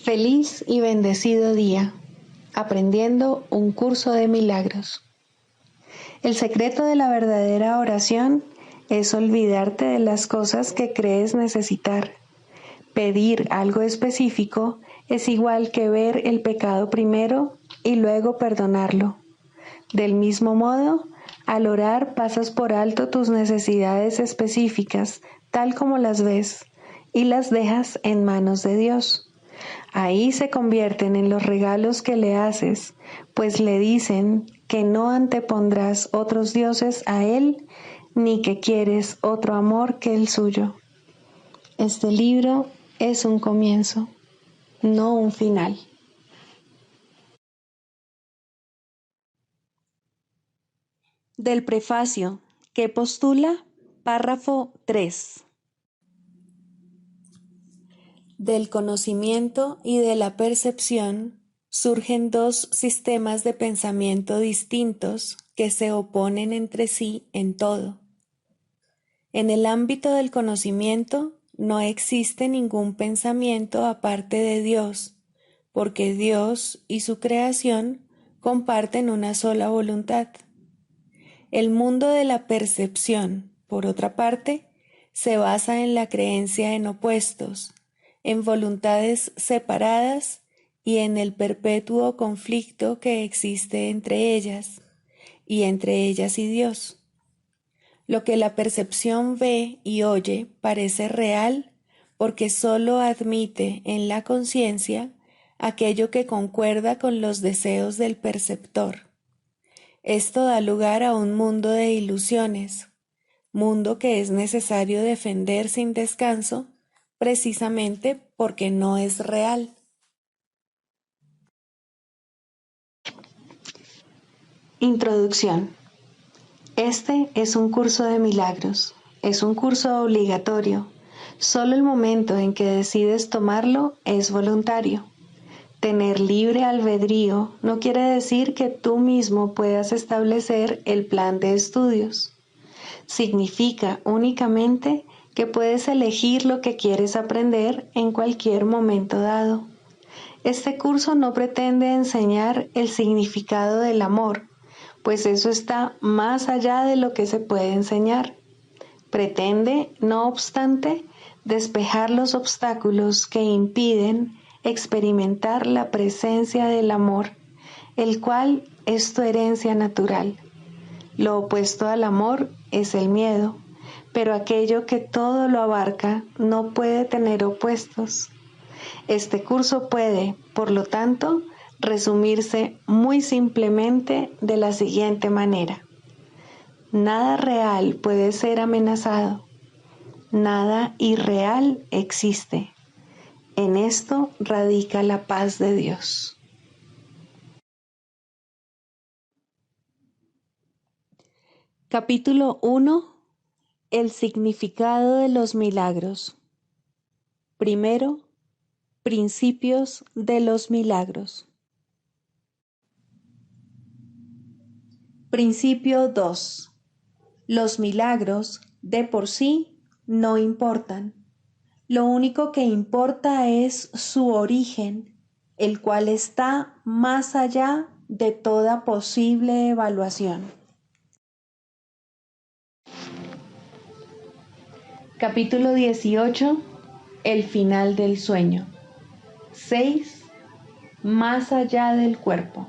Feliz y bendecido día, aprendiendo un curso de milagros. El secreto de la verdadera oración es olvidarte de las cosas que crees necesitar. Pedir algo específico es igual que ver el pecado primero y luego perdonarlo. Del mismo modo, al orar pasas por alto tus necesidades específicas, tal como las ves, y las dejas en manos de Dios. Ahí se convierten en los regalos que le haces, pues le dicen que no antepondrás otros dioses a Él, ni que quieres otro amor que el suyo. Este libro es un comienzo, no un final. Del prefacio, que postula, párrafo 3. Del conocimiento y de la percepción surgen dos sistemas de pensamiento distintos que se oponen entre sí en todo. En el ámbito del conocimiento no existe ningún pensamiento aparte de Dios, porque Dios y su creación comparten una sola voluntad. El mundo de la percepción, por otra parte, se basa en la creencia en opuestos, en voluntades separadas y en el perpetuo conflicto que existe entre ellas y Dios. Lo que la percepción ve y oye parece real porque sólo admite en la conciencia aquello que concuerda con los deseos del perceptor. Esto da lugar a un mundo de ilusiones, mundo que es necesario defender sin descanso, precisamente porque no es real. Introducción. Este es un curso de milagros, es un curso obligatorio. Solo el momento en que decides tomarlo es voluntario. Tener libre albedrío no quiere decir que tú mismo puedas establecer el plan de estudios. Significa únicamente que puedes elegir lo que quieres aprender en cualquier momento dado. Este curso no pretende enseñar el significado del amor, pues eso está más allá de lo que se puede enseñar. Pretende, no obstante, despejar los obstáculos que impiden experimentar la presencia del amor, el cual es tu herencia natural. Lo opuesto al amor es el miedo, pero aquello que todo lo abarca no puede tener opuestos. Este curso puede, por lo tanto, resumirse muy simplemente de la siguiente manera. Nada real puede ser amenazado. Nada irreal existe. En esto radica la paz de Dios. Capítulo 1. El significado de los milagros. Primero, principios de los milagros. Principio 2. Los milagros, de por sí, no importan. Lo único que importa es su origen, el cual está más allá de toda posible evaluación. Capítulo 18. El final del sueño. 6. Más allá del cuerpo.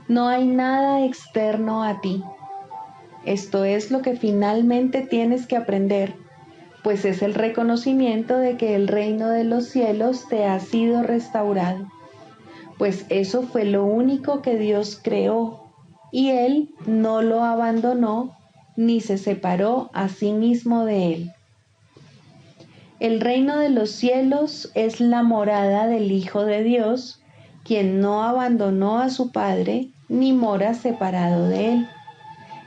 No hay nada externo a ti. Esto es lo que finalmente tienes que aprender, pues es el reconocimiento de que el reino de los cielos te ha sido restaurado, pues eso fue lo único que Dios creó, y Él no lo abandonó ni se separó a sí mismo de Él. El reino de los cielos es la morada del Hijo de Dios, quien no abandonó a su Padre ni mora separado de Él.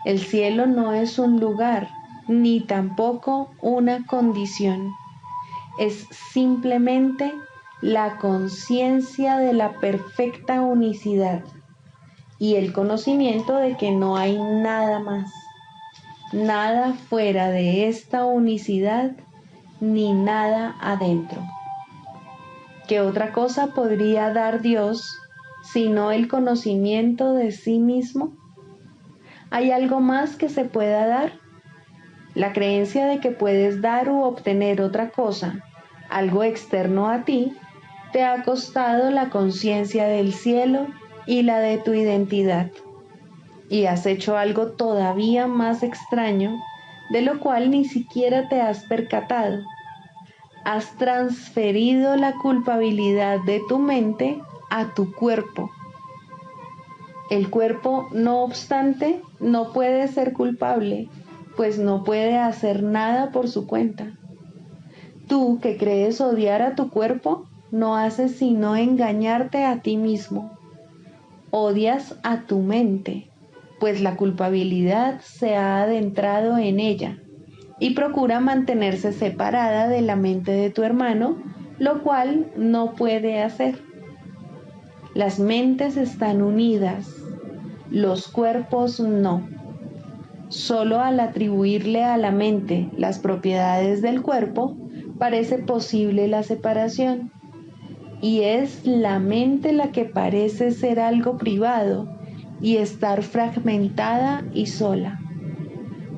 El cielo no es un lugar, ni tampoco una condición. Es simplemente la conciencia de la perfecta unicidad y el conocimiento de que no hay nada más, nada fuera de esta unicidad, ni nada adentro. ¿Qué otra cosa podría dar Dios sino el conocimiento de sí mismo? ¿Hay algo más que se pueda dar? La creencia de que puedes dar u obtener otra cosa, algo externo a ti, te ha costado la conciencia del cielo y la de tu identidad. Y has hecho algo todavía más extraño, de lo cual ni siquiera te has percatado. Has transferido la culpabilidad de tu mente a tu cuerpo. El cuerpo, no obstante, no puede ser culpable, pues no puede hacer nada por su cuenta. Tú, que crees odiar a tu cuerpo, no haces sino engañarte a ti mismo. Odias a tu mente, pues la culpabilidad se ha adentrado en ella y procura mantenerse separada de la mente de tu hermano, lo cual no puede hacer. Las mentes están unidas, los cuerpos no. Solo al atribuirle a la mente las propiedades del cuerpo, parece posible la separación. Y es la mente la que parece ser algo privado y estar fragmentada y sola.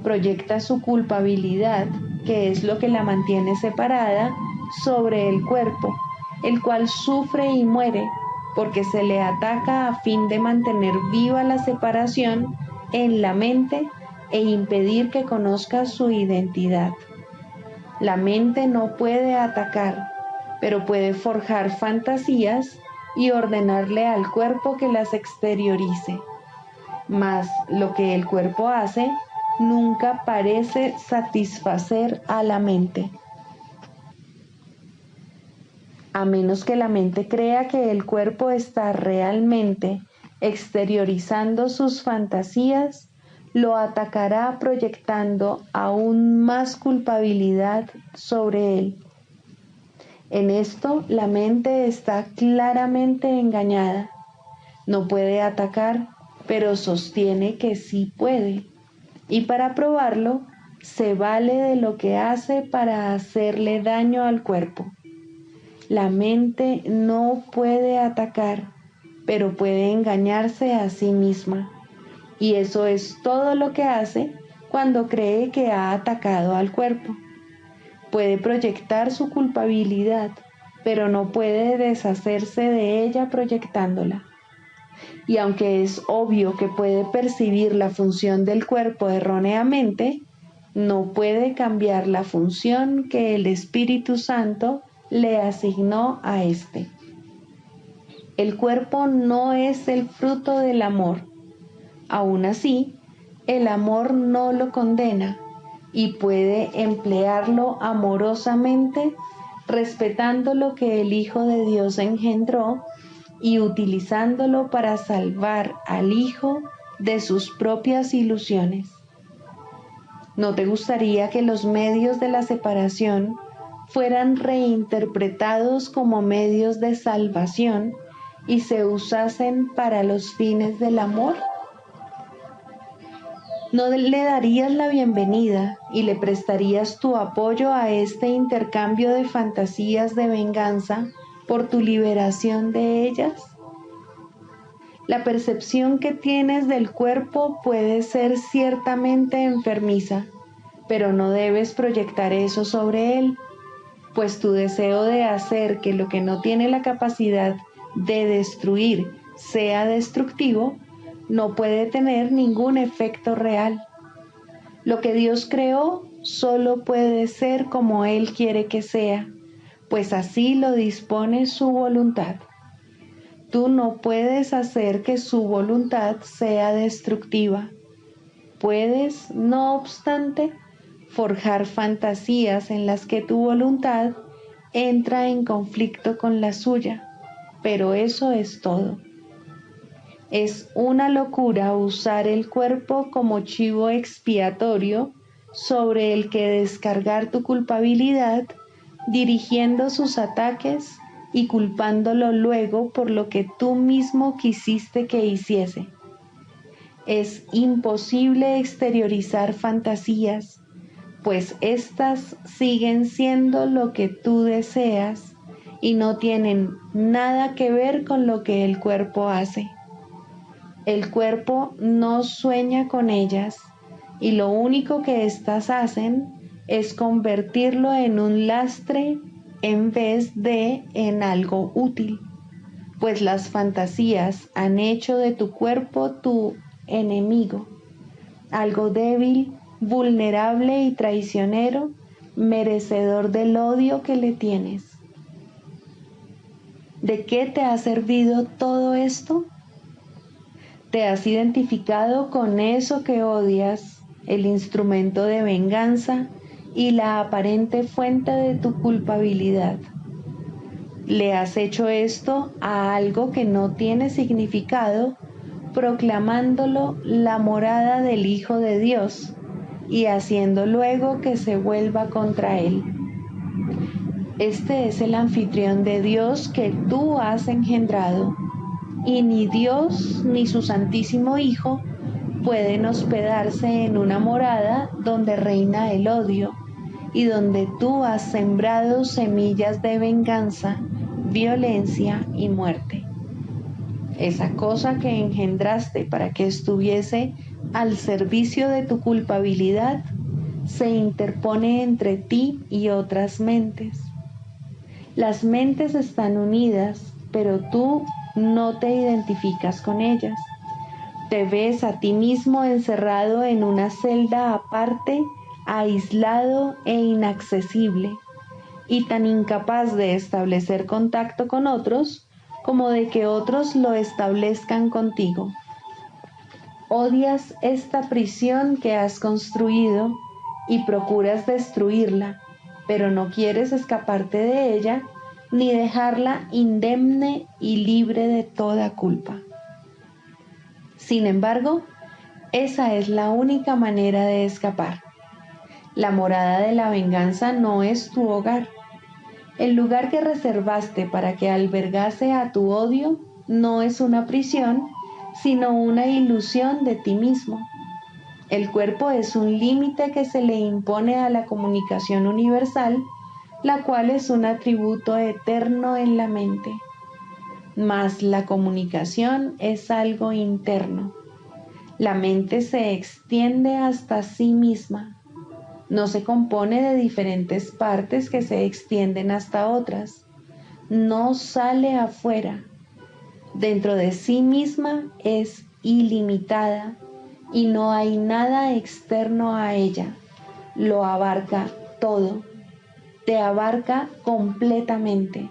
Proyecta su culpabilidad, que es lo que la mantiene separada, sobre el cuerpo, el cual sufre y muere, porque se le ataca a fin de mantener viva la separación en la mente e impedir que conozca su identidad. La mente no puede atacar, pero puede forjar fantasías y ordenarle al cuerpo que las exteriorice. Mas lo que el cuerpo hace nunca parece satisfacer a la mente. A menos que la mente crea que el cuerpo está realmente exteriorizando sus fantasías, lo atacará proyectando aún más culpabilidad sobre él. En esto la mente está claramente engañada. No puede atacar, pero sostiene que sí puede. Y para probarlo, se vale de lo que hace para hacerle daño al cuerpo. La mente no puede atacar, pero puede engañarse a sí misma. Y eso es todo lo que hace cuando cree que ha atacado al cuerpo. Puede proyectar su culpabilidad, pero no puede deshacerse de ella proyectándola. Y aunque es obvio que puede percibir la función del cuerpo erróneamente, no puede cambiar la función que el Espíritu Santo le asignó a éste. El cuerpo no es el fruto del amor. Aún así, el amor no lo condena y puede emplearlo amorosamente, respetando lo que el Hijo de Dios engendró y utilizándolo para salvar al Hijo de sus propias ilusiones. ¿No te gustaría que los medios de la separación fueran reinterpretados como medios de salvación y se usasen para los fines del amor? ¿No le darías la bienvenida y le prestarías tu apoyo a este intercambio de fantasías de venganza por tu liberación de ellas? La percepción que tienes del cuerpo puede ser ciertamente enfermiza, pero no debes proyectar eso sobre él, pues tu deseo de hacer que lo que no tiene la capacidad de destruir sea destructivo no puede tener ningún efecto real. Lo que Dios creó solo puede ser como Él quiere que sea, pues así lo dispone su voluntad. Tú no puedes hacer que su voluntad sea destructiva. Puedes, no obstante, forjar fantasías en las que tu voluntad entra en conflicto con la suya, pero eso es todo. Es una locura usar el cuerpo como chivo expiatorio sobre el que descargar tu culpabilidad, dirigiendo sus ataques y culpándolo luego por lo que tú mismo quisiste que hiciese. Es imposible exteriorizar fantasías, pues éstas siguen siendo lo que tú deseas y no tienen nada que ver con lo que el cuerpo hace. El cuerpo no sueña con ellas y lo único que éstas hacen es convertirlo en un lastre en vez de en algo útil, pues las fantasías han hecho de tu cuerpo tu enemigo, algo débil, vulnerable y traicionero, merecedor del odio que le tienes. ¿De qué te ha servido todo esto? Te has identificado con eso que odias, el instrumento de venganza y la aparente fuente de tu culpabilidad. Le has hecho esto a algo que no tiene significado, proclamándolo la morada del Hijo de Dios y haciendo luego que se vuelva contra él. Este es el anfitrión de Dios que tú has engendrado, y ni Dios ni su Santísimo Hijo pueden hospedarse en una morada donde reina el odio y donde tú has sembrado semillas de venganza, violencia y muerte. Esa cosa que engendraste para que estuviese al servicio de tu culpabilidad se interpone entre ti y otras mentes. Las mentes están unidas, pero tú no te identificas con ellas. Te ves a ti mismo encerrado en una celda aparte, aislado e inaccesible, y tan incapaz de establecer contacto con otros como de que otros lo establezcan contigo. Odias esta prisión que has construido y procuras destruirla, pero no quieres escaparte de ella ni dejarla indemne y libre de toda culpa. Sin embargo, esa es la única manera de escapar. La morada de la venganza no es tu hogar. El lugar que reservaste para que albergase a tu odio no es una prisión, sino una ilusión de ti mismo. El cuerpo es un límite que se le impone a la comunicación universal, la cual es un atributo eterno en la mente. Mas la comunicación es algo interno. La mente se extiende hasta sí misma. No se compone de diferentes partes que se extienden hasta otras. No sale afuera. Dentro de sí misma es ilimitada y no hay nada externo a ella. Lo abarca todo. Te abarca completamente.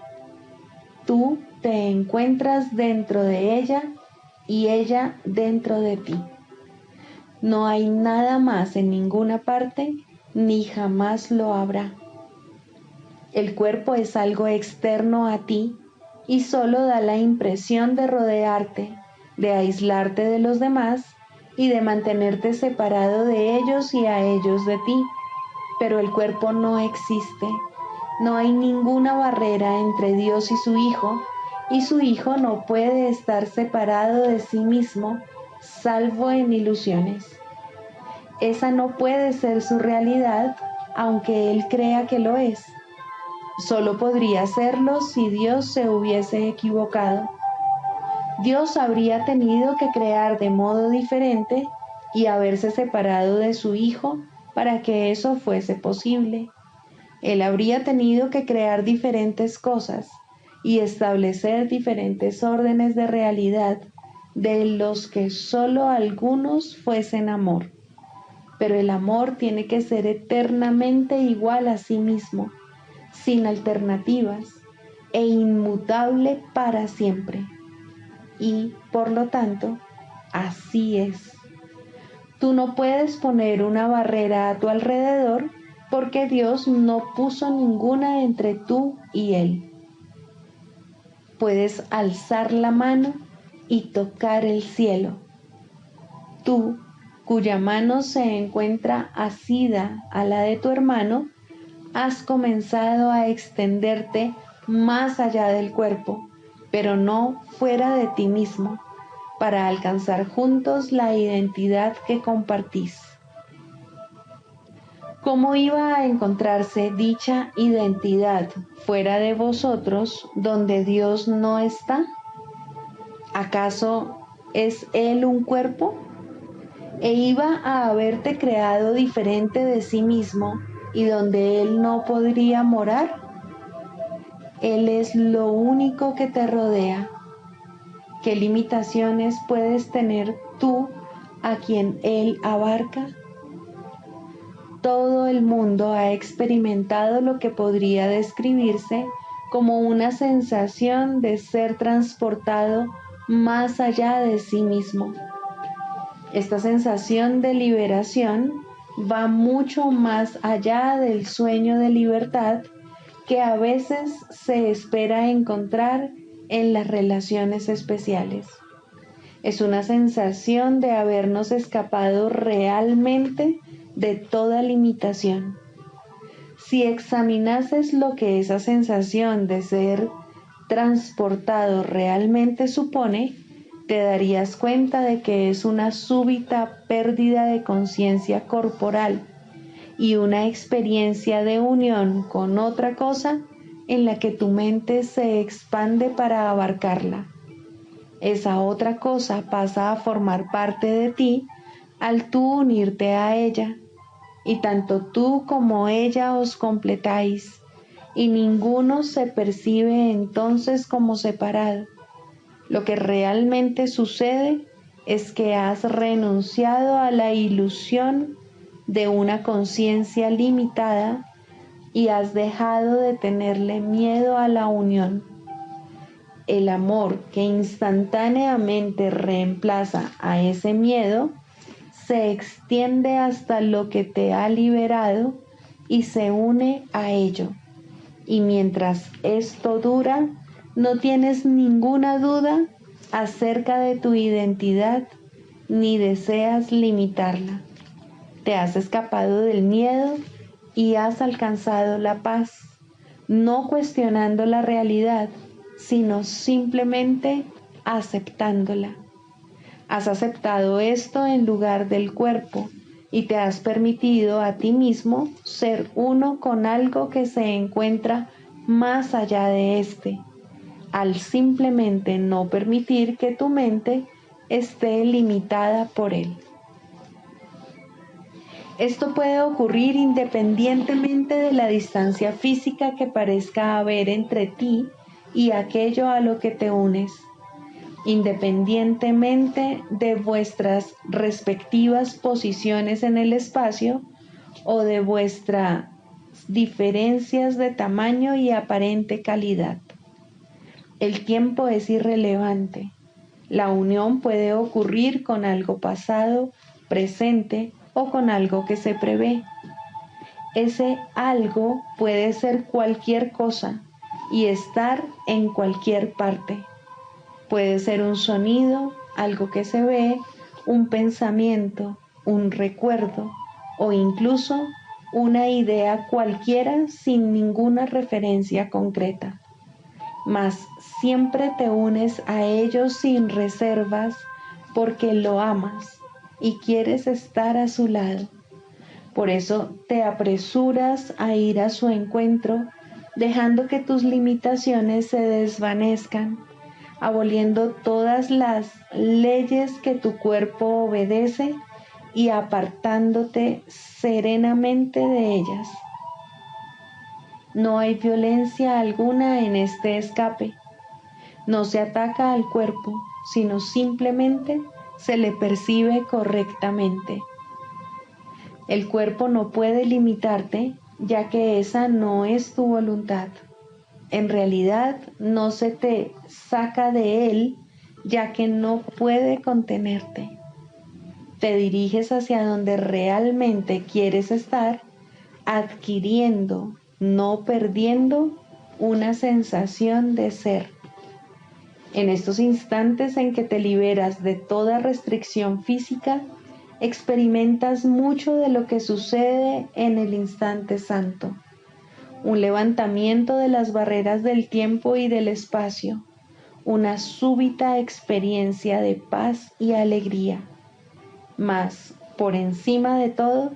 Tú te encuentras dentro de ella y ella dentro de ti. No hay nada más en ninguna parte, ni jamás lo habrá. El cuerpo es algo externo a ti y solo da la impresión de rodearte, de aislarte de los demás y de mantenerte separado de ellos y a ellos de ti. Pero el cuerpo no existe. No hay ninguna barrera entre Dios y su Hijo no puede estar separado de sí mismo, salvo en ilusiones. Esa no puede ser su realidad, aunque Él crea que lo es. Solo podría serlo si Dios se hubiese equivocado. Dios habría tenido que crear de modo diferente y haberse separado de su Hijo para que eso fuese posible. Él habría tenido que crear diferentes cosas y establecer diferentes órdenes de realidad de los que solo algunos fuesen amor. Pero el amor tiene que ser eternamente igual a sí mismo, sin alternativas e inmutable para siempre. Y, por lo tanto, así es. Tú no puedes poner una barrera a tu alrededor porque Dios no puso ninguna entre tú y Él. Puedes alzar la mano y tocar el cielo. Tú, cuya mano se encuentra asida a la de tu hermano, has comenzado a extenderte más allá del cuerpo, pero no fuera de ti mismo, para alcanzar juntos la identidad que compartís. ¿Cómo iba a encontrarse dicha identidad fuera de vosotros donde Dios no está? ¿Acaso es Él un cuerpo? ¿E iba a haberte creado diferente de sí mismo y donde Él no podría morar? Él es lo único que te rodea. ¿Qué limitaciones puedes tener tú a quien Él abarca? Todo el mundo ha experimentado lo que podría describirse como una sensación de ser transportado más allá de sí mismo. Esta sensación de liberación va mucho más allá del sueño de libertad que a veces se espera encontrar en las relaciones especiales. Es una sensación de habernos escapado realmente de toda limitación. Si examinases lo que esa sensación de ser transportado realmente supone, te darías cuenta de que es una súbita pérdida de conciencia corporal y una experiencia de unión con otra cosa en la que tu mente se expande para abarcarla. Esa otra cosa pasa a formar parte de ti al tú unirte a ella, y tanto tú como ella os completáis, y ninguno se percibe entonces como separado. Lo que realmente sucede es que has renunciado a la ilusión de una conciencia limitada y has dejado de tenerle miedo a la unión. El amor que instantáneamente reemplaza a ese miedo se extiende hasta lo que te ha liberado y se une a ello. Y mientras esto dura, no tienes ninguna duda acerca de tu identidad ni deseas limitarla. Te has escapado del miedo y has alcanzado la paz, no cuestionando la realidad, sino simplemente aceptándola. Has aceptado esto en lugar del cuerpo y te has permitido a ti mismo ser uno con algo que se encuentra más allá de este, al simplemente no permitir que tu mente esté limitada por él. Esto puede ocurrir independientemente de la distancia física que parezca haber entre ti y aquello a lo que te unes, independientemente de vuestras respectivas posiciones en el espacio o de vuestras diferencias de tamaño y aparente calidad. El tiempo es irrelevante. La unión puede ocurrir con algo pasado, presente o con algo que se prevé. Ese algo puede ser cualquier cosa y estar en cualquier parte. Puede ser un sonido, algo que se ve, un pensamiento, un recuerdo o incluso una idea cualquiera sin ninguna referencia concreta. Mas siempre te unes a ellos sin reservas porque lo amas y quieres estar a su lado. Por eso te apresuras a ir a su encuentro, dejando que tus limitaciones se desvanezcan, aboliendo todas las leyes que tu cuerpo obedece y apartándote serenamente de ellas. No hay violencia alguna en este escape. No se ataca al cuerpo, sino simplemente se le percibe correctamente. El cuerpo no puede limitarte, ya que esa no es tu voluntad. En realidad, no se te saca de él, ya que no puede contenerte. Te diriges hacia donde realmente quieres estar, adquiriendo, no perdiendo, una sensación de ser. En estos instantes en que te liberas de toda restricción física, experimentas mucho de lo que sucede en el instante santo. Un levantamiento de las barreras del tiempo y del espacio, una súbita experiencia de paz y alegría. Mas, por encima de todo,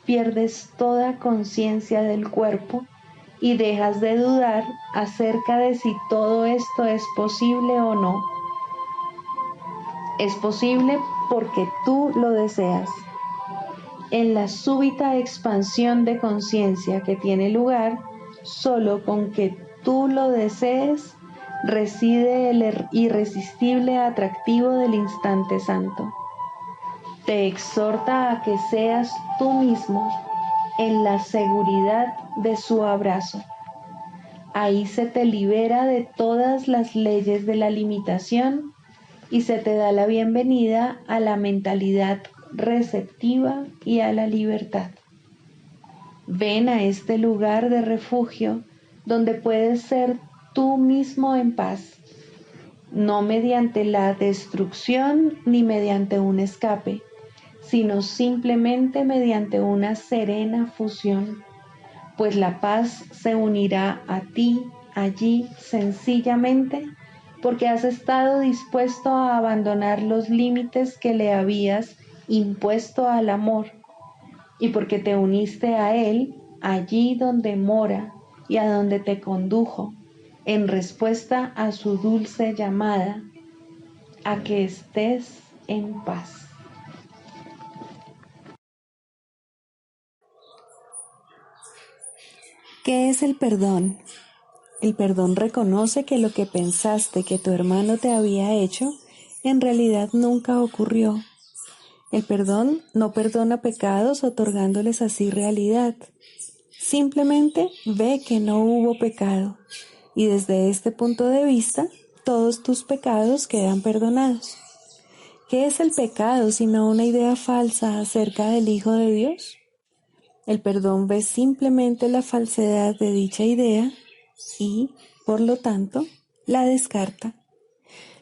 pierdes toda conciencia del cuerpo y dejas de dudar acerca de si todo esto es posible o no. Es posible porque tú lo deseas. En la súbita expansión de conciencia que tiene lugar, solo con que tú lo desees, reside el irresistible atractivo del instante santo. Te exhorta a que seas tú mismo en la seguridad de su abrazo. Ahí se te libera de todas las leyes de la limitación y se te da la bienvenida a la mentalidad receptiva y a la libertad. Ven a este lugar de refugio donde puedes ser tú mismo en paz, no mediante la destrucción ni mediante un escape, sino simplemente mediante una serena fusión, pues la paz se unirá a ti allí sencillamente porque has estado dispuesto a abandonar los límites que le habías impuesto al amor y porque te uniste a él allí donde mora y a donde te condujo en respuesta a su dulce llamada a que estés en paz. ¿Qué es el perdón? El perdón reconoce que lo que pensaste que tu hermano te había hecho, en realidad nunca ocurrió. El perdón no perdona pecados otorgándoles así realidad. Simplemente ve que no hubo pecado y desde este punto de vista, todos tus pecados quedan perdonados. ¿Qué es el pecado sino una idea falsa acerca del Hijo de Dios? El perdón ve simplemente la falsedad de dicha idea y, por lo tanto, la descarta.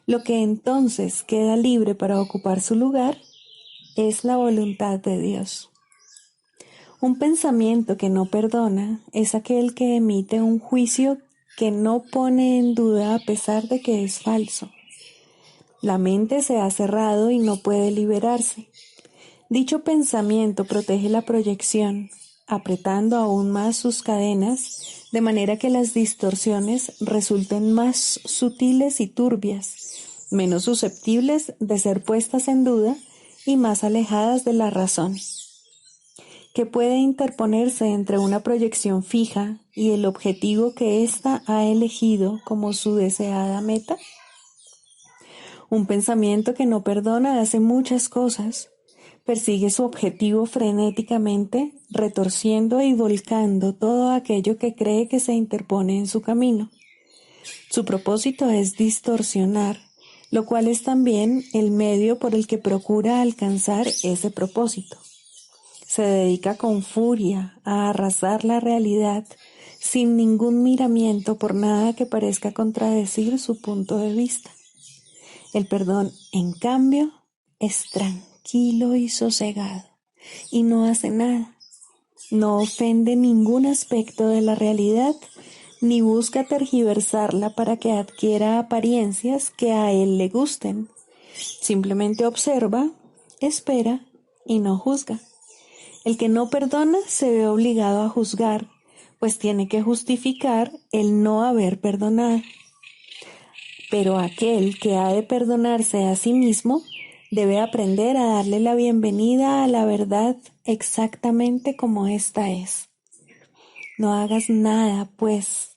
Lo que entonces queda libre para ocupar su lugar es la voluntad de Dios. Un pensamiento que no perdona es aquel que emite un juicio que no pone en duda a pesar de que es falso. La mente se ha cerrado y no puede liberarse. Dicho pensamiento protege la proyección, apretando aún más sus cadenas, de manera que las distorsiones resulten más sutiles y turbias, menos susceptibles de ser puestas en duda y más alejadas de la razón. ¿Qué puede interponerse entre una proyección fija y el objetivo que ésta ha elegido como su deseada meta? Un pensamiento que no perdona hace muchas cosas. Persigue su objetivo frenéticamente, retorciendo y volcando todo aquello que cree que se interpone en su camino. Su propósito es distorsionar, lo cual es también el medio por el que procura alcanzar ese propósito. Se dedica con furia a arrasar la realidad sin ningún miramiento por nada que parezca contradecir su punto de vista. El perdón, en cambio, es tranquilo y sosegado y no hace nada. No ofende ningún aspecto de la realidad ni busca tergiversarla para que adquiera apariencias que a él le gusten. Simplemente observa, espera y no juzga. El que no perdona se ve obligado a juzgar, pues tiene que justificar el no haber perdonado. Pero aquel que ha de perdonarse a sí mismo debe aprender a darle la bienvenida a la verdad exactamente como ésta es. No hagas nada, pues,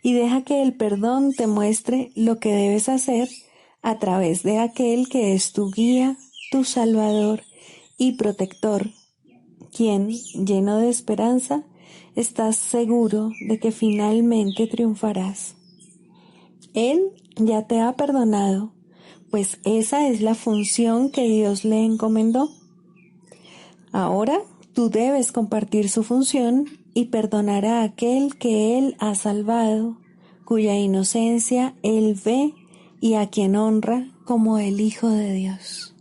y deja que el perdón te muestre lo que debes hacer a través de aquel que es tu guía, tu salvador y protector, quien, lleno de esperanza, estás seguro de que finalmente triunfarás. Él ya te ha perdonado, pues esa es la función que Dios le encomendó. Ahora tú debes compartir su función y perdonar a aquel que Él ha salvado, cuya inocencia Él ve y a quien honra como el Hijo de Dios.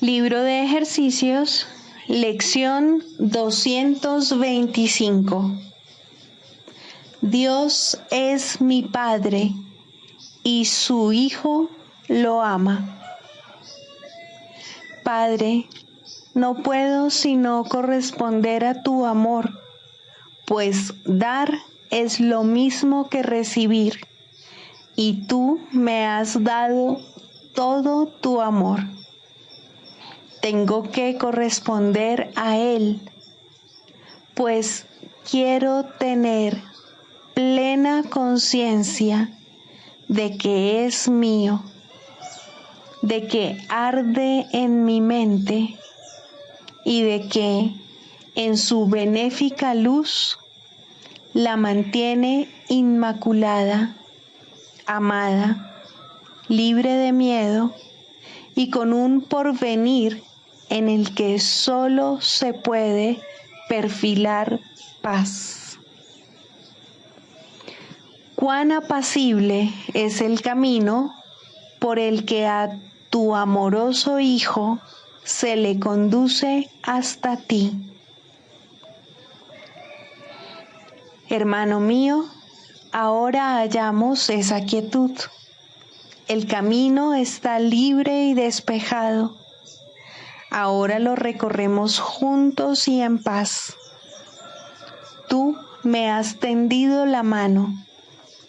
Libro de ejercicios, lección 225. Dios es mi Padre y su Hijo lo ama. Padre, no puedo sino corresponder a tu amor, pues dar es lo mismo que recibir, y tú me has dado todo tu amor. Tengo que corresponder a Él, pues quiero tener plena conciencia de que es mío, de que arde en mi mente y de que en su benéfica luz la mantiene inmaculada, amada, libre de miedo y con un porvenir en el que solo se puede perfilar paz. Cuán apacible es el camino por el que a tu amoroso Hijo se le conduce hasta ti. Hermano mío, ahora hallamos esa quietud. El camino está libre y despejado. Ahora lo recorremos juntos y en paz. Tú me has tendido la mano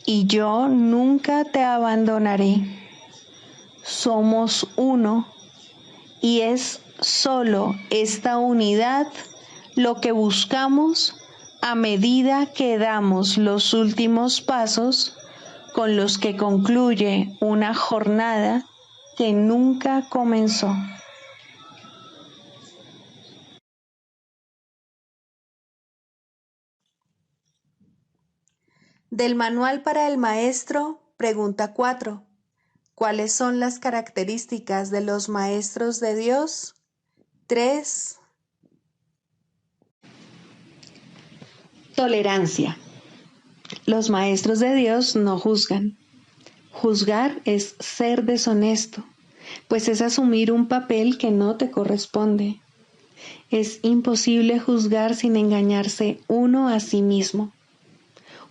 y yo nunca te abandonaré. Somos uno y es solo esta unidad lo que buscamos a medida que damos los últimos pasos con los que concluye una jornada que nunca comenzó. Del Manual para el Maestro, pregunta 4. ¿Cuáles son las características de los maestros de Dios? 3. Tolerancia. Los maestros de Dios no juzgan. Juzgar es ser deshonesto, pues es asumir un papel que no te corresponde. Es imposible juzgar sin engañarse uno a sí mismo.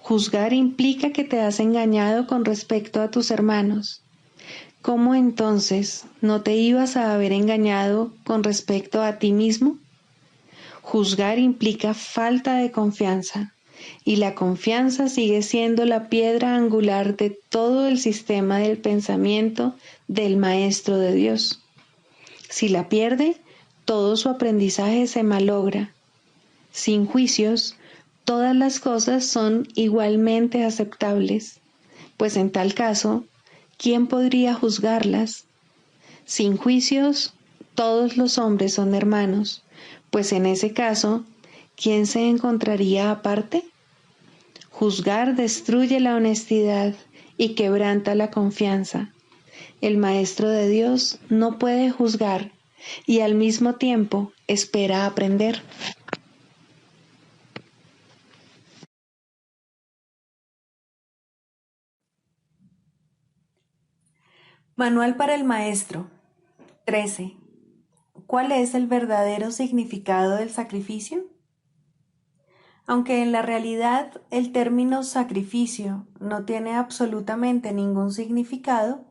Juzgar implica que te has engañado con respecto a tus hermanos. ¿Cómo entonces no te ibas a haber engañado con respecto a ti mismo? Juzgar implica falta de confianza, y la confianza sigue siendo la piedra angular de todo el sistema del pensamiento del Maestro de Dios. Si la pierde, todo su aprendizaje se malogra. Sin juicios, todas las cosas son igualmente aceptables, pues en tal caso, ¿quién podría juzgarlas? Sin juicios, todos los hombres son hermanos, pues en ese caso, ¿quién se encontraría aparte? Juzgar destruye la honestidad y quebranta la confianza. El Maestro de Dios no puede juzgar y al mismo tiempo espera aprender. Manual para el Maestro. 13. ¿Cuál es el verdadero significado del sacrificio? Aunque en la realidad el término sacrificio no tiene absolutamente ningún significado,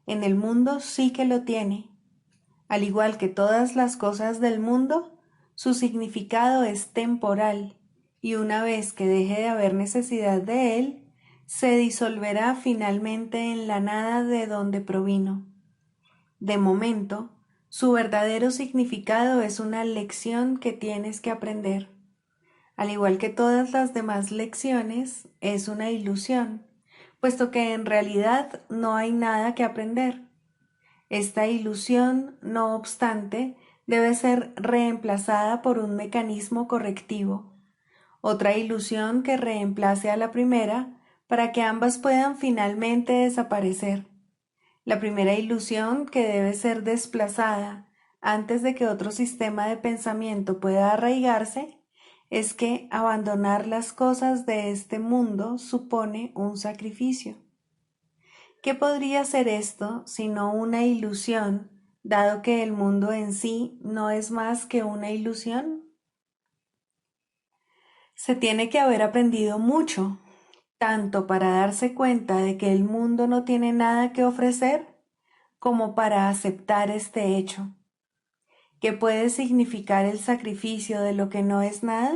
en el mundo sí que lo tiene. Al igual que todas las cosas del mundo, su significado es temporal, y una vez que deje de haber necesidad de él, se disolverá finalmente en la nada de donde provino. De momento, su verdadero significado es una lección que tienes que aprender. Al igual que todas las demás lecciones, es una ilusión, puesto que en realidad no hay nada que aprender. Esta ilusión, no obstante, debe ser reemplazada por un mecanismo correctivo, otra ilusión que reemplace a la primera para que ambas puedan finalmente desaparecer. La primera ilusión que debe ser desplazada antes de que otro sistema de pensamiento pueda arraigarse es que abandonar las cosas de este mundo supone un sacrificio. ¿Qué podría ser esto sino una ilusión dado que el mundo en sí no es más que una ilusión? Se tiene que haber aprendido mucho, tanto para darse cuenta de que el mundo no tiene nada que ofrecer, como para aceptar este hecho. ¿Qué puede significar el sacrificio de lo que no es nada?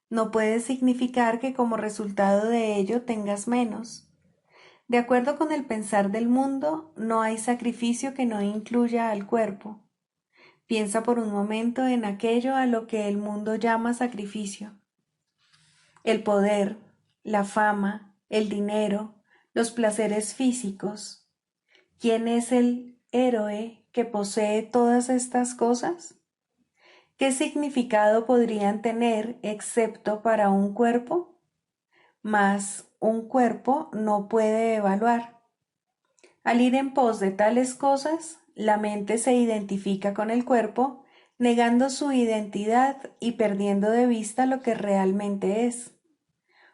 No puede significar que como resultado de ello tengas menos. De acuerdo con el pensar del mundo, no hay sacrificio que no incluya al cuerpo. Piensa por un momento en aquello a lo que el mundo llama sacrificio. El poder, la fama, el dinero, los placeres físicos. ¿Quién es el héroe que posee todas estas cosas? ¿Qué significado podrían tener excepto para un cuerpo? Mas un cuerpo no puede evaluar. Al ir en pos de tales cosas, la mente se identifica con el cuerpo, negando su identidad y perdiendo de vista lo que realmente es.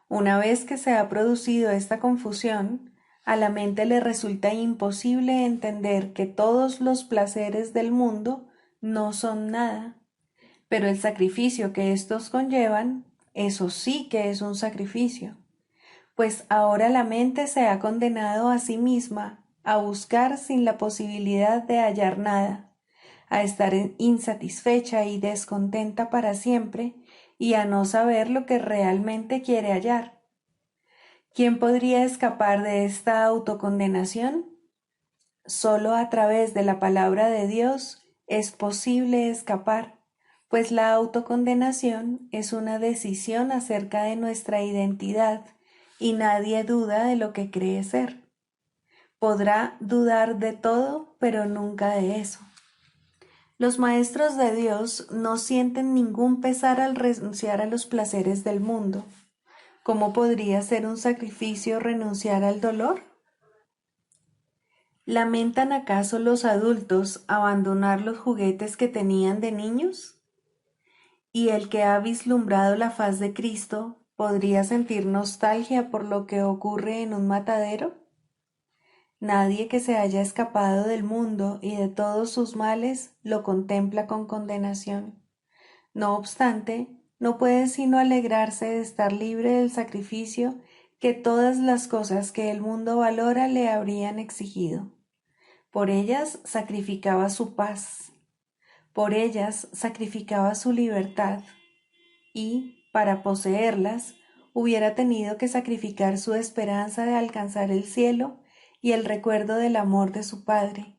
Una vez que se ha producido esta confusión, a la mente le resulta imposible entender que todos los placeres del mundo no son nada, pero el sacrificio que estos conllevan, eso sí que es un sacrificio, pues ahora la mente se ha condenado a sí misma a buscar sin la posibilidad de hallar nada, a estar insatisfecha y descontenta para siempre y a no saber lo que realmente quiere hallar. ¿Quién podría escapar de esta autocondenación? Solo a través de la palabra de Dios es posible escapar, pues la autocondenación es una decisión acerca de nuestra identidad y nadie duda de lo que cree ser. Podrá dudar de todo, pero nunca de eso. Los maestros de Dios no sienten ningún pesar al renunciar a los placeres del mundo. ¿Cómo podría ser un sacrificio renunciar al dolor? ¿Lamentan acaso los adultos abandonar los juguetes que tenían de niños? ¿Y el que ha vislumbrado la faz de Cristo podría sentir nostalgia por lo que ocurre en un matadero? Nadie que se haya escapado del mundo y de todos sus males lo contempla con condenación. No obstante, no puede sino alegrarse de estar libre del sacrificio que todas las cosas que el mundo valora le habrían exigido. Por ellas sacrificaba su paz, por ellas sacrificaba su libertad, y, para poseerlas, hubiera tenido que sacrificar su esperanza de alcanzar el cielo y el recuerdo del amor de su Padre.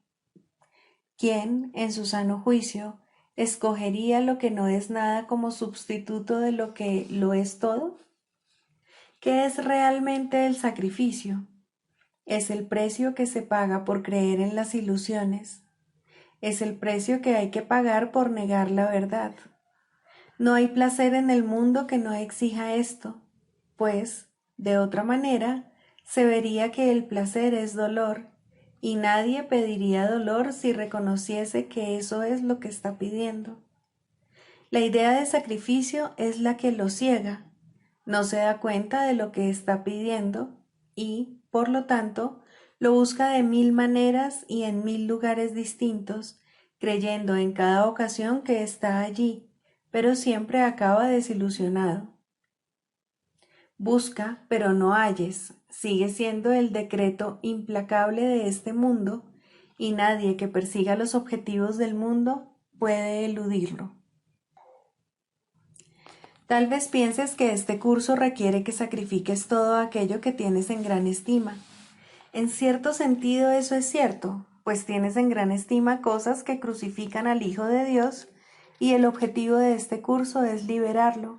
¿Quién, en su sano juicio, escogería lo que no es nada como sustituto de lo que lo es todo? ¿Qué es realmente el sacrificio? Es el precio que se paga por creer en las ilusiones. Es el precio que hay que pagar por negar la verdad. No hay placer en el mundo que no exija esto, pues, de otra manera, se vería que el placer es dolor, y nadie pediría dolor si reconociese que eso es lo que está pidiendo. La idea de sacrificio es la que lo ciega, no se da cuenta de lo que está pidiendo y, por lo tanto, lo busca de 1000 maneras y en 1000 lugares distintos, creyendo en cada ocasión que está allí, pero siempre acaba desilusionado. Busca, pero no halles, sigue siendo el decreto implacable de este mundo, y nadie que persiga los objetivos del mundo puede eludirlo. Tal vez pienses que este curso requiere que sacrifiques todo aquello que tienes en gran estima. En cierto sentido eso es cierto, pues tienes en gran estima cosas que crucifican al Hijo de Dios, y el objetivo de este curso es liberarlo.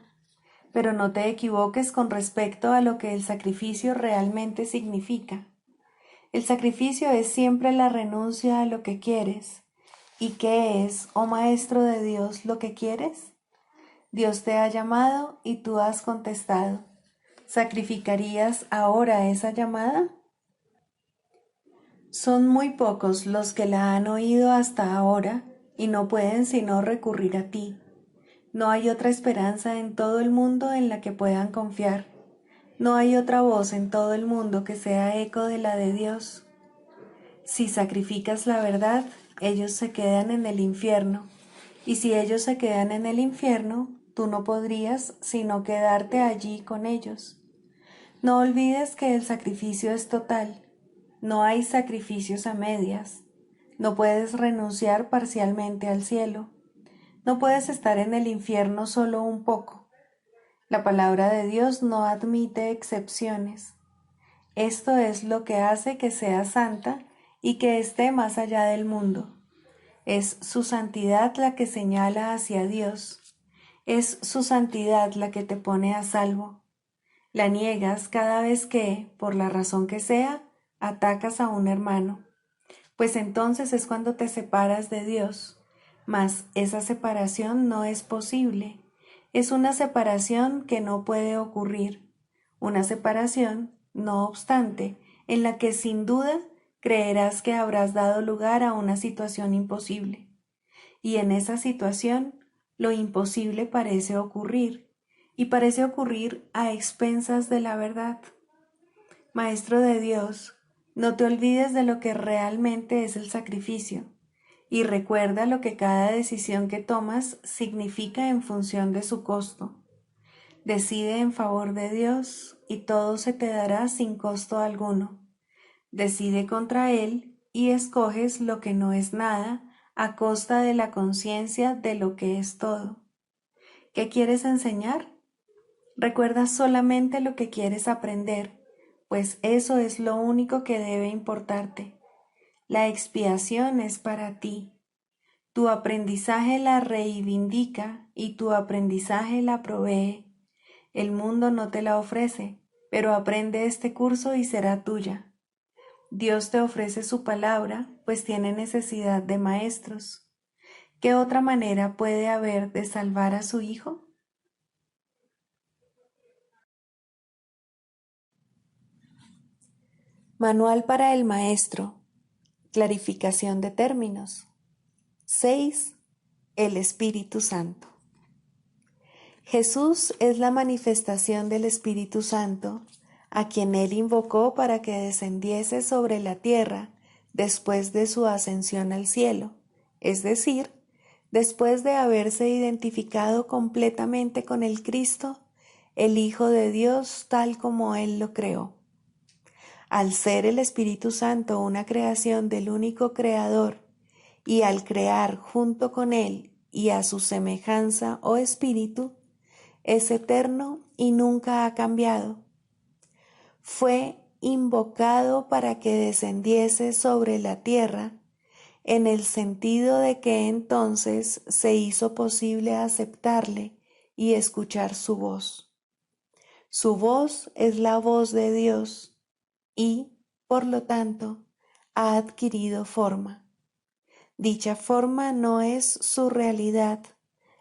Pero no te equivoques con respecto a lo que el sacrificio realmente significa. El sacrificio es siempre la renuncia a lo que quieres. ¿Y qué es, oh Maestro de Dios, lo que quieres? Dios te ha llamado y tú has contestado. ¿Sacrificarías ahora esa llamada? Son muy pocos los que la han oído hasta ahora y no pueden sino recurrir a ti. No hay otra esperanza en todo el mundo en la que puedan confiar. No hay otra voz en todo el mundo que sea eco de la de Dios. Si sacrificas la verdad, ellos se quedan en el infierno, y si ellos se quedan en el infierno, tú no podrías sino quedarte allí con ellos. No olvides que el sacrificio es total, no hay sacrificios a medias, no puedes renunciar parcialmente al cielo, no puedes estar en el infierno solo un poco. La palabra de Dios no admite excepciones. Esto es lo que hace que sea santa y que esté más allá del mundo. Es su santidad la que señala hacia Dios. Es su santidad la que te pone a salvo. La niegas cada vez que, por la razón que sea, atacas a un hermano, pues entonces es cuando te separas de Dios. Mas esa separación no es posible. Es una separación que no puede ocurrir. Una separación, no obstante, en la que sin duda creerás que habrás dado lugar a una situación imposible. Y en esa situación, lo imposible parece ocurrir, y parece ocurrir a expensas de la verdad. Maestro de Dios, no te olvides de lo que realmente es el sacrificio, y recuerda lo que cada decisión que tomas significa en función de su costo. Decide en favor de Dios y todo se te dará sin costo alguno. Decide contra Él y escoges lo que no es nada a costa de la conciencia de lo que es todo. ¿Qué quieres enseñar? Recuerda solamente lo que quieres aprender, pues eso es lo único que debe importarte. La expiación es para ti. Tu aprendizaje la reivindica y tu aprendizaje la provee. El mundo no te la ofrece, pero aprende este curso y será tuya. Dios te ofrece su palabra, pues tiene necesidad de maestros. ¿Qué otra manera puede haber de salvar a su hijo? Manual para el maestro. Clarificación de términos. 6. El Espíritu Santo. Jesús es la manifestación del Espíritu Santo, a quien Él invocó para que descendiese sobre la tierra después de su ascensión al cielo, es decir, después de haberse identificado completamente con el Cristo, el Hijo de Dios tal como Él lo creó. Al ser el Espíritu Santo una creación del único Creador, y al crear junto con Él y a su semejanza o espíritu, es eterno y nunca ha cambiado. Fue invocado para que descendiese sobre la tierra, en el sentido de que entonces se hizo posible aceptarle y escuchar su voz. Su voz es la voz de Dios y, por lo tanto, ha adquirido forma. Dicha forma no es su realidad,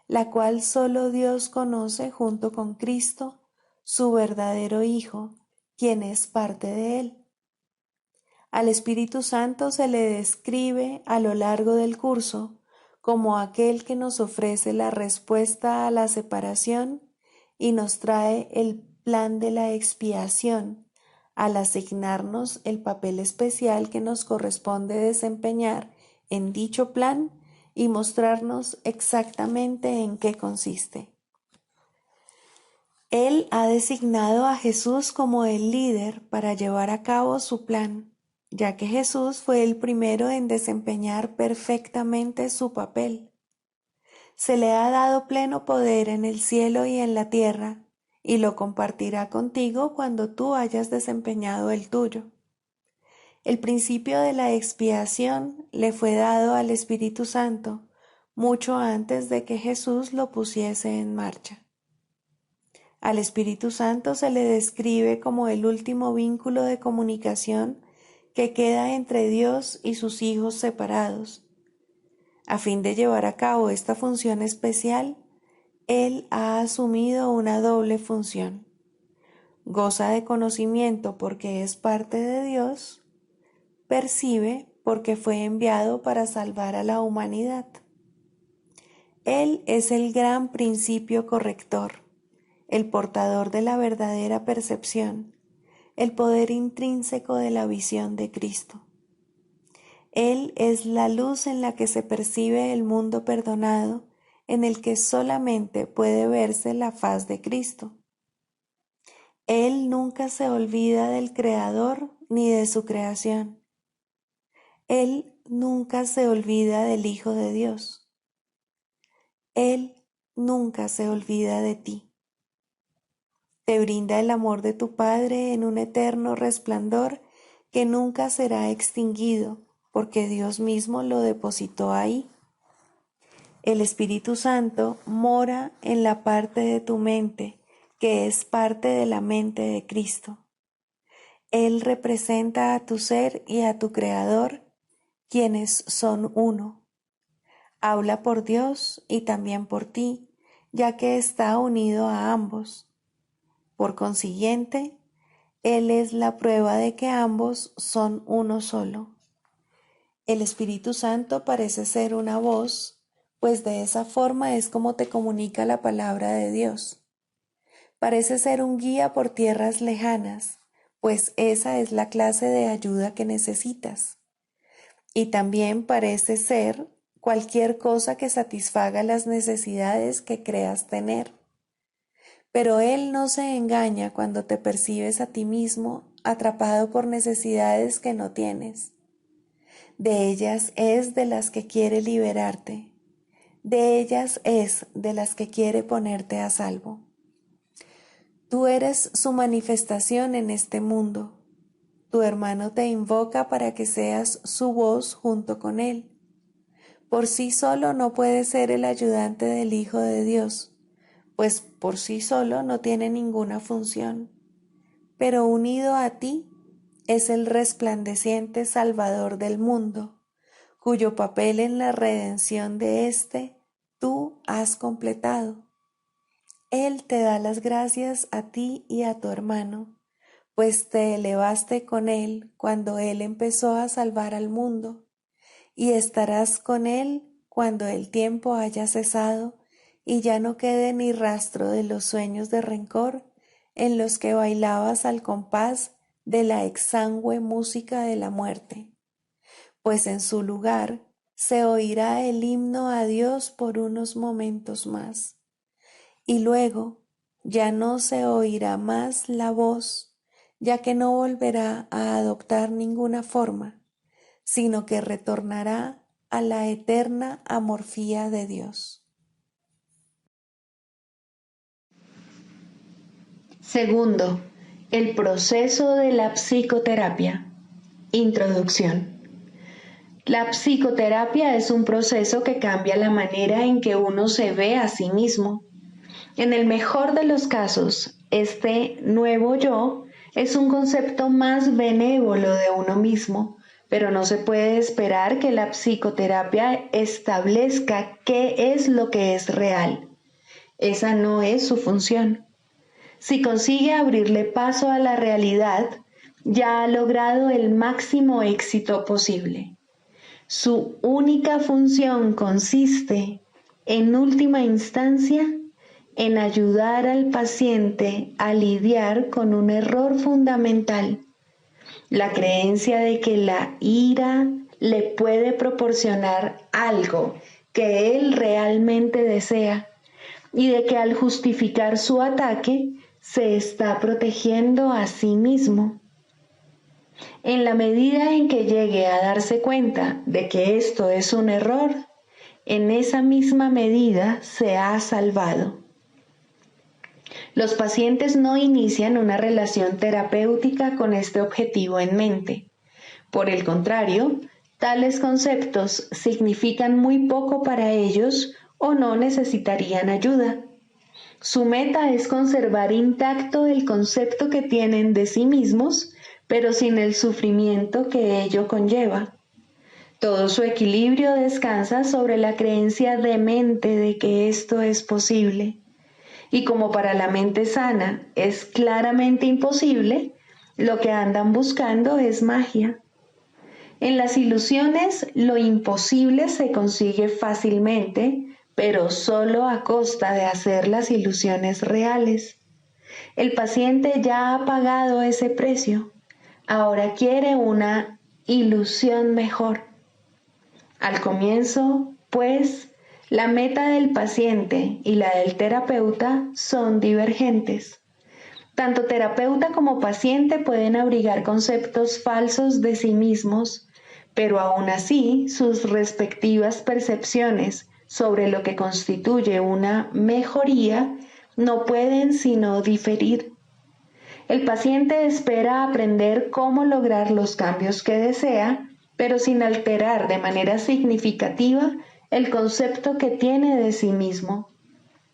la cual solo Dios conoce junto con Cristo, su verdadero Hijo, quien es parte de Él. Al Espíritu Santo se le describe a lo largo del curso como aquel que nos ofrece la respuesta a la separación y nos trae el plan de la expiación, al asignarnos el papel especial que nos corresponde desempeñar en dicho plan y mostrarnos exactamente en qué consiste. Él ha designado a Jesús como el líder para llevar a cabo su plan, ya que Jesús fue el primero en desempeñar perfectamente su papel. Se le ha dado pleno poder en el cielo y en la tierra, y lo compartirá contigo cuando tú hayas desempeñado el tuyo. El principio de la expiación le fue dado al Espíritu Santo mucho antes de que Jesús lo pusiese en marcha. Al Espíritu Santo se le describe como el último vínculo de comunicación que queda entre Dios y sus hijos separados. A fin de llevar a cabo esta función especial, Él ha asumido una doble función. Goza de conocimiento porque es parte de Dios, percibe porque fue enviado para salvar a la humanidad. Él es el gran principio corrector, el portador de la verdadera percepción, el poder intrínseco de la visión de Cristo. Él es la luz en la que se percibe el mundo perdonado, en el que solamente puede verse la faz de Cristo. Él nunca se olvida del Creador ni de su creación. Él nunca se olvida del Hijo de Dios. Él nunca se olvida de ti. Te brinda el amor de tu Padre en un eterno resplandor que nunca será extinguido, porque Dios mismo lo depositó ahí. El Espíritu Santo mora en la parte de tu mente, que es parte de la mente de Cristo. Él representa a tu ser y a tu Creador, quienes son uno. Habla por Dios y también por ti, ya que está unido a ambos. Por consiguiente, Él es la prueba de que ambos son uno solo. El Espíritu Santo parece ser una voz, pues de esa forma es como te comunica la palabra de Dios. Parece ser un guía por tierras lejanas, pues esa es la clase de ayuda que necesitas. Y también parece ser cualquier cosa que satisfaga las necesidades que creas tener. Pero Él no se engaña cuando te percibes a ti mismo atrapado por necesidades que no tienes. De ellas es de las que quiere liberarte. De ellas es de las que quiere ponerte a salvo. Tú eres su manifestación en este mundo. Tu hermano te invoca para que seas su voz junto con él. Por sí solo no puede ser el ayudante del Hijo de Dios, pues por sí solo no tiene ninguna función. Pero unido a ti es el resplandeciente Salvador del mundo, cuyo papel en la redención de éste tú has completado. Él te da las gracias a ti y a tu hermano, pues te elevaste con Él cuando Él empezó a salvar al mundo, y estarás con Él cuando el tiempo haya cesado y ya no quede ni rastro de los sueños de rencor en los que bailabas al compás de la exangüe música de la muerte, pues en su lugar se oirá el himno a Dios por unos momentos más. Y luego ya no se oirá más la voz, ya que no volverá a adoptar ninguna forma, sino que retornará a la eterna amorfía de Dios. Segundo, el proceso de la psicoterapia. Introducción. La psicoterapia es un proceso que cambia la manera en que uno se ve a sí mismo. En el mejor de los casos, este nuevo yo es un concepto más benévolo de uno mismo, pero no se puede esperar que la psicoterapia establezca qué es lo que es real. Esa no es su función. Si consigue abrirle paso a la realidad, ya ha logrado el máximo éxito posible. Su única función consiste, en última instancia, en ayudar al paciente a lidiar con un error fundamental, la creencia de que la ira le puede proporcionar algo que él realmente desea y de que al justificar su ataque se está protegiendo a sí mismo. En la medida en que llegue a darse cuenta de que esto es un error, en esa misma medida se ha salvado. Los pacientes no inician una relación terapéutica con este objetivo en mente. Por el contrario, tales conceptos significan muy poco para ellos o no necesitarían ayuda. Su meta es conservar intacto el concepto que tienen de sí mismos, pero sin el sufrimiento que ello conlleva. Todo su equilibrio descansa sobre la creencia demente de que esto es posible. Y como para la mente sana es claramente imposible, lo que andan buscando es magia. En las ilusiones, lo imposible se consigue fácilmente, pero solo a costa de hacer las ilusiones reales. El paciente ya ha pagado ese precio. Ahora quiere una ilusión mejor. Al comienzo, pues, la meta del paciente y la del terapeuta son divergentes. Tanto terapeuta como paciente pueden abrigar conceptos falsos de sí mismos, pero aún así sus respectivas percepciones sobre lo que constituye una mejoría no pueden sino diferir. El paciente espera aprender cómo lograr los cambios que desea, pero sin alterar de manera significativa el concepto que tiene de sí mismo.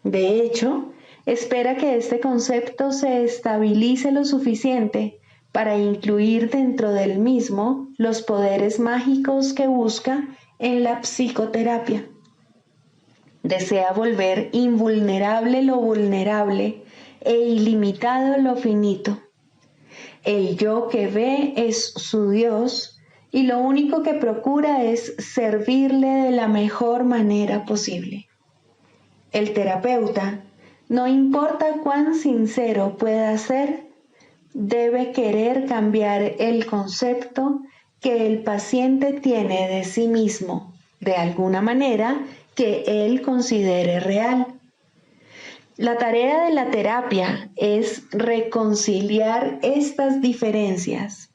De hecho, espera que este concepto se estabilice lo suficiente para incluir dentro del mismo los poderes mágicos que busca en la psicoterapia. Desea volver invulnerable lo vulnerable e ilimitado lo finito. El yo que ve es su Dios y lo único que procura es servirle de la mejor manera posible. El terapeuta, no importa cuán sincero pueda ser, debe querer cambiar el concepto que el paciente tiene de sí mismo, de alguna manera que él considere real. La tarea de la terapia es reconciliar estas diferencias.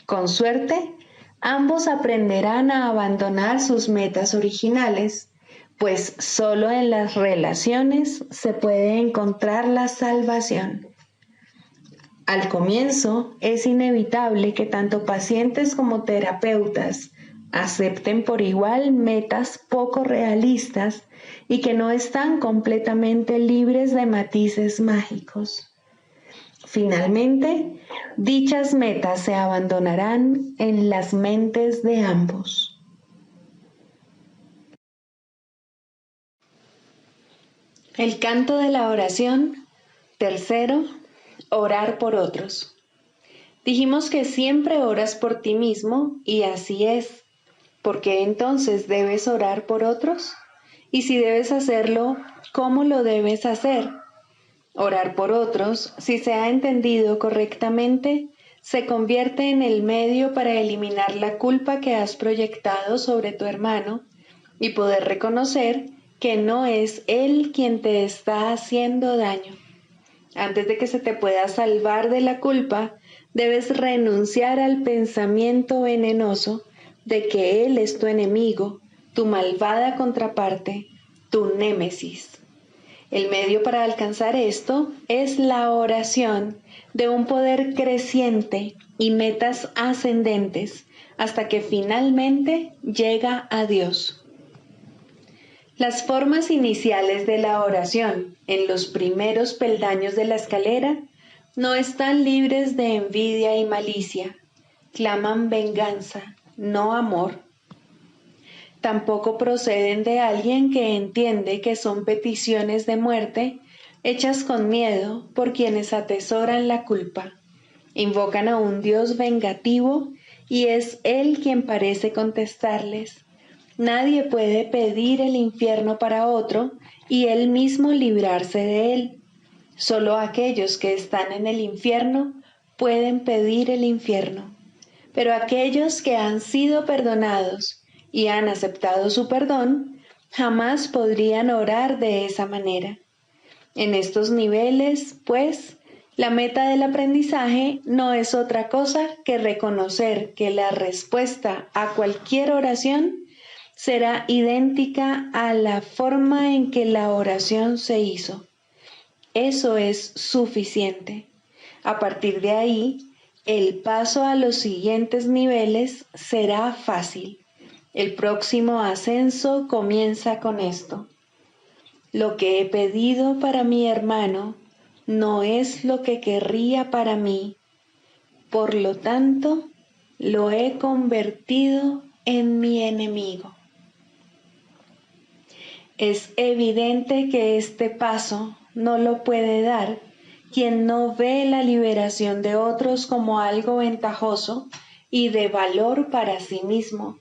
Con suerte, ambos aprenderán a abandonar sus metas originales, pues solo en las relaciones se puede encontrar la salvación. Al comienzo, es inevitable que tanto pacientes como terapeutas acepten por igual metas poco realistas y que no están completamente libres de matices mágicos. Finalmente, dichas metas se abandonarán en las mentes de ambos. El canto de la oración. Tercero, orar por otros. Dijimos que siempre oras por ti mismo y así es. ¿Por qué entonces debes orar por otros? Y si debes hacerlo, ¿cómo lo debes hacer? Orar por otros, si se ha entendido correctamente, se convierte en el medio para eliminar la culpa que has proyectado sobre tu hermano y poder reconocer que no es él quien te está haciendo daño. Antes de que se te pueda salvar de la culpa, debes renunciar al pensamiento venenoso de que él es tu enemigo, tu malvada contraparte, tu némesis. El medio para alcanzar esto es la oración de un poder creciente y metas ascendentes hasta que finalmente llega a Dios. Las formas iniciales de la oración en los primeros peldaños de la escalera no están libres de envidia y malicia, claman venganza, no amor. Tampoco proceden de alguien que entiende que son peticiones de muerte hechas con miedo por quienes atesoran la culpa. Invocan a un Dios vengativo y es Él quien parece contestarles. Nadie puede pedir el infierno para otro y él mismo librarse de él. Solo aquellos que están en el infierno pueden pedir el infierno. Pero aquellos que han sido perdonados y han aceptado su perdón, jamás podrían orar de esa manera. En estos niveles, pues, la meta del aprendizaje no es otra cosa que reconocer que la respuesta a cualquier oración será idéntica a la forma en que la oración se hizo. Eso es suficiente. A partir de ahí, el paso a los siguientes niveles será fácil. El próximo ascenso comienza con esto. Lo que he pedido para mi hermano no es lo que querría para mí. Por lo tanto, lo he convertido en mi enemigo. Es evidente que este paso no lo puede dar quien no ve la liberación de otros como algo ventajoso y de valor para sí mismo.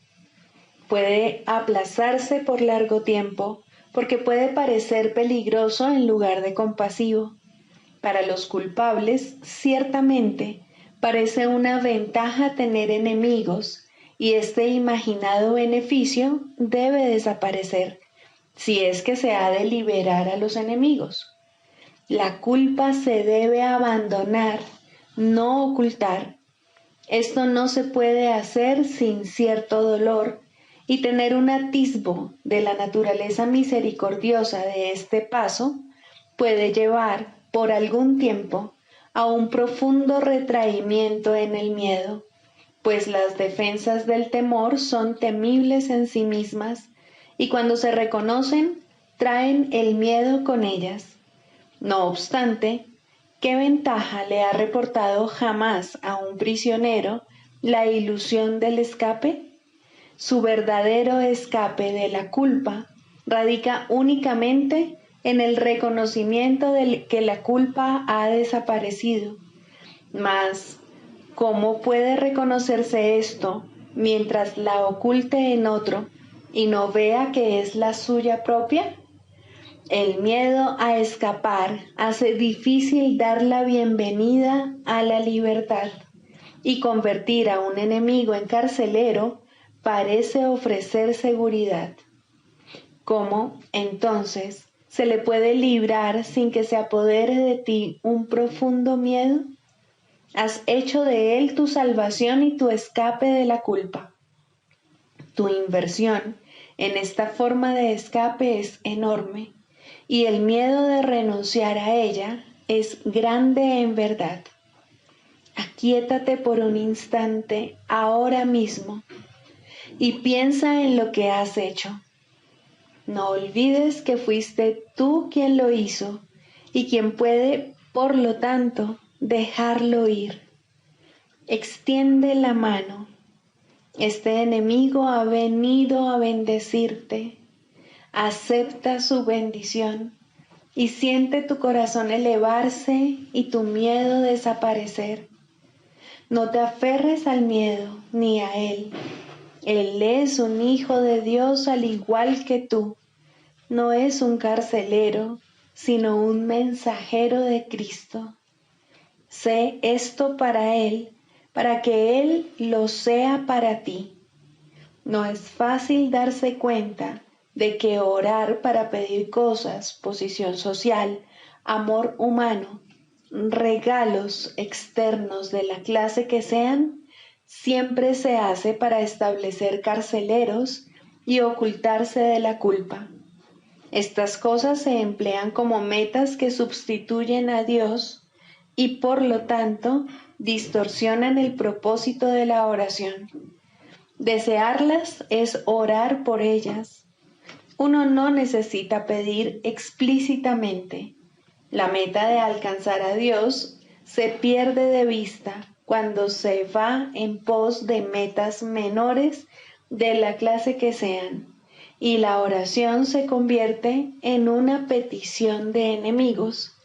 Puede aplazarse por largo tiempo porque puede parecer peligroso en lugar de compasivo. Para los culpables, ciertamente, parece una ventaja tener enemigos y este imaginado beneficio debe desaparecer si es que se ha de liberar a los enemigos. La culpa se debe abandonar, no ocultar. Esto no se puede hacer sin cierto dolor y tener un atisbo de la naturaleza misericordiosa de este paso puede llevar por algún tiempo a un profundo retraimiento en el miedo, pues las defensas del temor son temibles en sí mismas y cuando se reconocen traen el miedo con ellas. No obstante, ¿qué ventaja le ha reportado jamás a un prisionero la ilusión del escape? Su verdadero escape de la culpa radica únicamente en el reconocimiento de que la culpa ha desaparecido. Mas, ¿cómo puede reconocerse esto mientras la oculte en otro y no vea que es la suya propia? El miedo a escapar hace difícil dar la bienvenida a la libertad y convertir a un enemigo en carcelero parece ofrecer seguridad. ¿Cómo, entonces, se le puede librar sin que se apodere de ti un profundo miedo? Has hecho de él tu salvación y tu escape de la culpa. Tu inversión en esta forma de escape es enorme y el miedo de renunciar a ella es grande en verdad. Aquíétate por un instante ahora mismo y piensa en lo que has hecho. No olvides que fuiste tú quien lo hizo y quien puede, por lo tanto, dejarlo ir. Extiende la mano. Este enemigo ha venido a bendecirte. Acepta su bendición y siente tu corazón elevarse y tu miedo desaparecer. No te aferres al miedo ni a él. Él es un hijo de Dios al igual que tú. No es un carcelero, sino un mensajero de Cristo. Sé esto para él, para que él lo sea para ti. No es fácil darse cuenta de que orar para pedir cosas, posición social, amor humano, regalos externos de la clase que sean, siempre se hace para establecer carceleros y ocultarse de la culpa. Estas cosas se emplean como metas que sustituyen a Dios y por lo tanto distorsionan el propósito de la oración. Desearlas es orar por ellas. Uno no necesita pedir explícitamente. La meta de alcanzar a Dios se pierde de vista cuando se va en pos de metas menores de la clase que sean, y la oración se convierte en una petición de enemigos.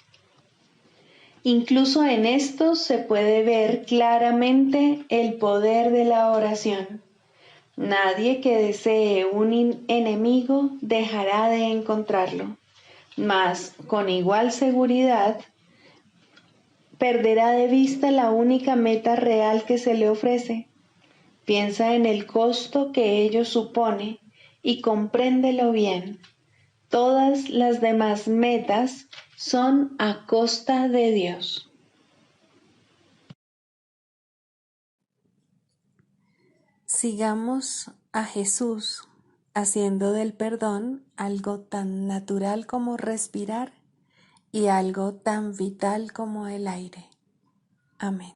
Incluso en esto se puede ver claramente el poder de la oración. Nadie que desee un enemigo dejará de encontrarlo, mas con igual seguridad perderá de vista la única meta real que se le ofrece. Piensa en el costo que ello supone y compréndelo bien. Todas las demás metas son a costa de Dios. Sigamos a Jesús haciendo del perdón algo tan natural como respirar y algo tan vital como el aire. Amén.